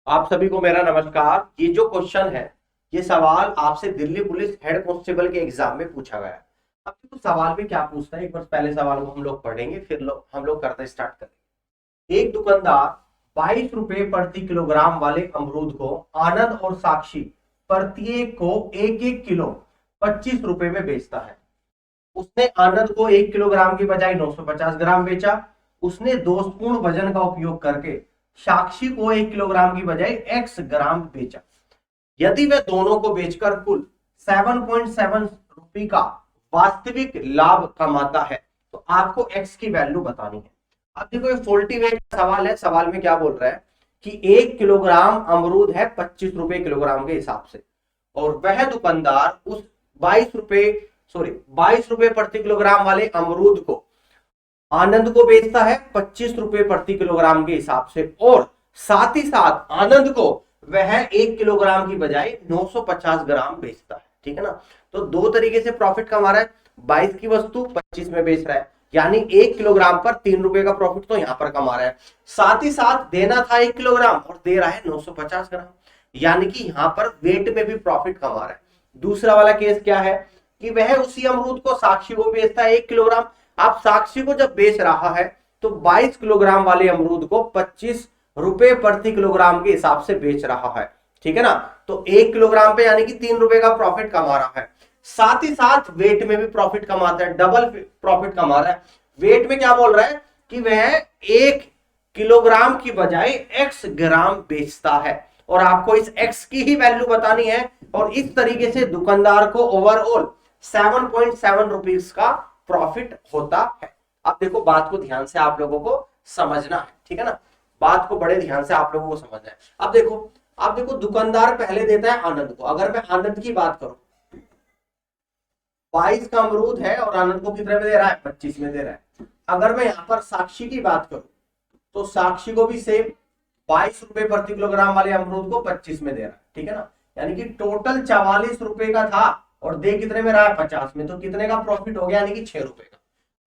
आप सभी को मेरा नमस्कार। ये जो क्वेश्चन है, ये सवाल आपसे दिल्ली पुलिस हेड कांस्टेबल के एग्जाम में पूछा गया है। अब देखो सवाल में क्या पूछता है, एक बार पहले सवाल को हम लोग पढ़ेंगे, फिर हम लोग करते स्टार्ट करेंगे। एक दुकानदार 22 रुपए प्रति किलोग्राम वाले अमरूद को आनंद और साक्षी प्रत्येक को एक एक किलो 25 रुपए में बेचता है। उसने आनंद को 1 किलोग्राम की बजाय 950 ग्राम बेचा। उसने दोषपूर्ण वजन का उपयोग करके साक्षी को 1 किलोग्राम की बजाय x ग्राम बेचा। यदि वह दोनों को बेचकर कुल 7.7 रुपए का वास्तविक लाभ कमाता है तो आपको x की वैल्यू बतानी है। अब देखो ये फोल्टी वेट का सवाल है। सवाल में क्या बोल रहा है कि 1 किलोग्राम अमरूद है 25 रुपए किलोग्राम के हिसाब से, और वह दुकानदार उस 22 रुपए प्रति किलोग्राम वाले अमरूद को आनंद को बेचता है 25 रुपए प्रति किलोग्राम के हिसाब से, और साथ ही साथ आनंद को वह 1 किलोग्राम की बजाय 950 ग्राम बेचता है। ठीक है ना। तो दो तरीके से प्रॉफिट कमा रहा है। 22 की वस्तु 25 में बेच रहा है, यानी 1 किलोग्राम पर 3 रुपए का प्रॉफिट तो यहां पर कमा रहा है। साथ ही साथ देना था 1 किलोग्राम और दे रहा है 950 ग्राम, यानी कि यहां पर वेट में भी प्रॉफिट कमा रहा है। दूसरा वाला केस क्या है कि वह उसी अमरूद को साक्षी को बेचता है 1 किलोग्राम। आप साक्षी को जब बेच रहा है तो 22 किलोग्राम वाले अमरूद को 25 रुपए प्रति किलोग्राम के हिसाब से बेच रहा है। ठीक है ना। तो 1 किलोग्राम पे यानी कि 3 रुपए का प्रॉफिट कमा रहा है। साथ ही साथ वेट में भी प्रॉफिट कमाता है, डबल प्रॉफिट कमा रहा है। वेट में क्या बोल रहा है कि वह 1 किलोग्राम की बजाय x ग्राम बेचता है, और आपको इस x की ही वैल्यू बतानी है। और इस तरीके से दुकानदार को ओवरऑल 7.7 रुपीज का प्रॉफिट होता है। अब देखो बात को ध्यान से आप लोगों को समझना है। ठीक है ना। बात को बड़े ध्यान से आप लोगों को समझना है। अब देखो दुकानदार पहले देता है आनंद को। अगर मैं आनंद की बात करूं, 22 का अमरूद है और आनंद को कितने में दे रहा है, 25 में दे रहा है। अगर मैं यहां पर साक्षी की बात करूं तो साक्षी को भी सेम 22 रुपए प्रति किलोग्राम वाले अमरूद को 25 में दे रहा है। ठीक है ना। यानी कि टोटल 44 रुपए का था और दे कितने में रहा है, 50 में। तो कितने का प्रॉफिट हो गया, यानी कि 6 रुपए का।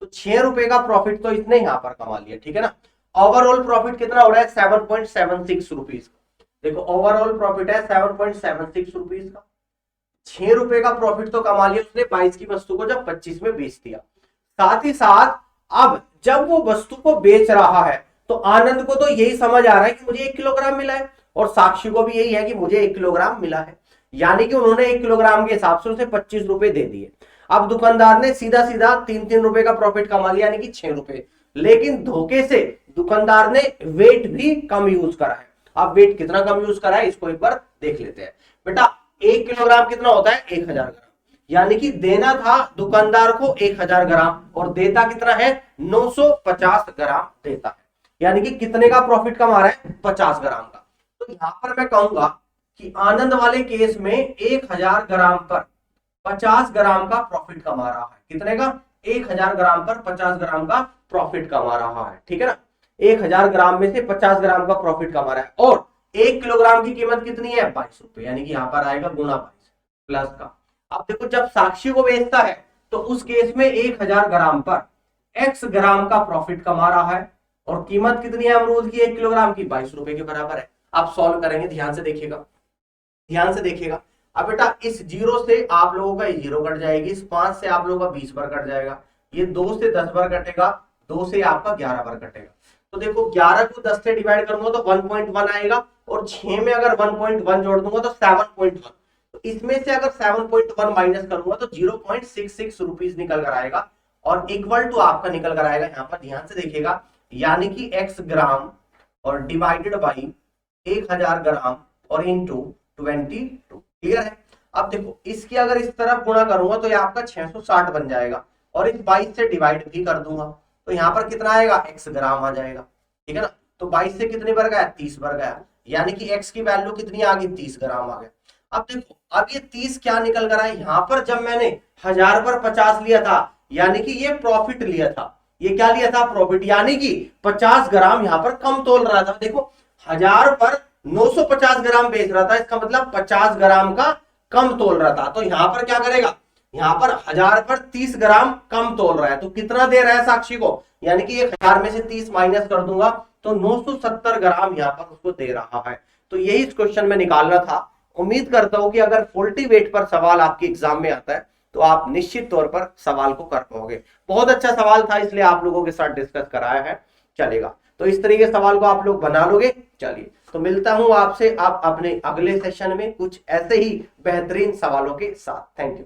तो 6 रुपए का प्रॉफिट तो इसने यहां पर कमा लिया। ठीक है ना। ओवरऑल प्रॉफिट कितना हो रहा है, 7.76 रुपीज का। देखो ओवरऑल प्रॉफिट है 7.76 रुपीज का। 6 रुपए का प्रॉफिट तो कमा लिया उसने 22 की वस्तु को जब 25 में बेच दिया। साथ ही साथ अब जब वो वस्तु को बेच रहा है तो आनंद को तो यही समझ आ रहा है कि मुझे 1 किलोग्राम मिला है, और साक्षी को भी यही है कि मुझे 1 किलोग्राम मिला है, यानी कि उन्होंने 1 किलोग्राम के हिसाब से उसे 25 रुपए दे दिए। अब दुकानदार ने सीधा सीधा 3-3 रुपए का प्रॉफिट कमा लिया, यानी कि 6 रुपए। लेकिन धोखे से दुकानदार ने वेट भी कम यूज करा है। अब वेट कितना कम यूज करा है इसको एक बार देख लेते हैं। बेटा 1 किलोग्राम कितना होता है, 1000 ग्राम, यानी कि देना था दुकानदार को 1000 ग्राम और देता कितना है, 950 ग्राम देता है। यानी कि कितने का प्रॉफिट कमा रहा है, 50 ग्राम का। तो यहां पर मैं कहूंगा कि आनंद वाले केस में 1000 ग्राम पर 50 ग्राम का प्रॉफिट कमा रहा है। कितने का, 1000 ग्राम पर 50 ग्राम का प्रॉफिट कमा रहा है। ठीक है ना। 1000 ग्राम में से 50 ग्राम का प्रॉफिट कमा रहा है, और 1 किलोग्राम की कीमत कितनी है, 22 रुपए, यानी कि यहां पर आएगा गुना 22 प्लस का। अब देखो जब साक्षी को बेचता है तो उस केस में 1000 ग्राम पर x ग्राम का प्रॉफिट कमा रहा है, और कीमत कितनी है अमरूद की, 1 किलोग्राम की, 22 रुपए के बराबर है। आप सॉल्व करेंगे, ध्यान से देखिएगा, ध्यान से देखिएगा। अब बेटा इस 0 से आप लोगों का 0 कट जाएगी, इस 5 से आप लोगों का 20 बार कट जाएगा, ये 2 से 10 बार कटेगा, 2 से आपका 11 बार कटेगा। तो देखो 11 को 10 से डिवाइड करूंगा तो 1.1 आएगा, और 6 में अगर 1.1 जोड़ दूंगा तो 7.1। तो इसमें से अगर 7.1 माइनस करूंगा तो 0.66 रुपीज निकल कर आएगा, और इक्वल टू आपका निकल कर आएगा, यहां पर ध्यान से देखिएगा, यानी कि x ग्राम और डिवाइडेड बाई 1000 ग्राम और इंटू 22। क्लियर है। अब देखो इसकी अगर इस तरफ गुणा करूंगा तो ये आपका 660 बन जाएगा, और इस 22 से डिवाइड भी कर दूंगा तो यहां पर कितना आएगा, x ग्राम आ जाएगा। ठीक है ना। तो 22 से कितने बार गया, 30 बार गया, यानी कि x की वैल्यू कितनी आ गई, 30 ग्राम आ गया। अब देखो अब ये 30 क्या निकल कर आया, यहां पर जब मैंने 1000 पर 50 लिया था, यानी कि ये प्रॉफिट लिया था। ये क्या लिया था, प्रॉफिट, यानी कि 50 ग्राम यहां पर कम तोल रहा था। देखो 1000 पर 950 ग्राम बेच रहा था, इसका मतलब 50 ग्राम का कम तोल रहा था। तो यहां पर क्या करेगा, यहां पर 1000 पर 30 ग्राम कम तोल रहा है, तो कितना दे रहा है साक्षी को, यानी कि 1000 में से 30 माइनस कर दूंगा तो 970 ग्राम यहाँ पर उसको दे रहा है। तो यही इस क्वेश्चन में निकालना था। उम्मीद करता हूं कि अगर फॉल्टी वेट पर सवाल आपके एग्जाम में आता है तो आप निश्चित तौर पर सवाल को कर पाओगे। बहुत अच्छा सवाल था, इसलिए आप लोगों के साथ डिस्कस कराया है, चलेगा। तो इस तरीके सवाल को आप लोग बना लोगे। चलिए, तो मिलता हूं आपसे आप अपने अगले सेशन में कुछ ऐसे ही बेहतरीन सवालों के साथ। Thank you.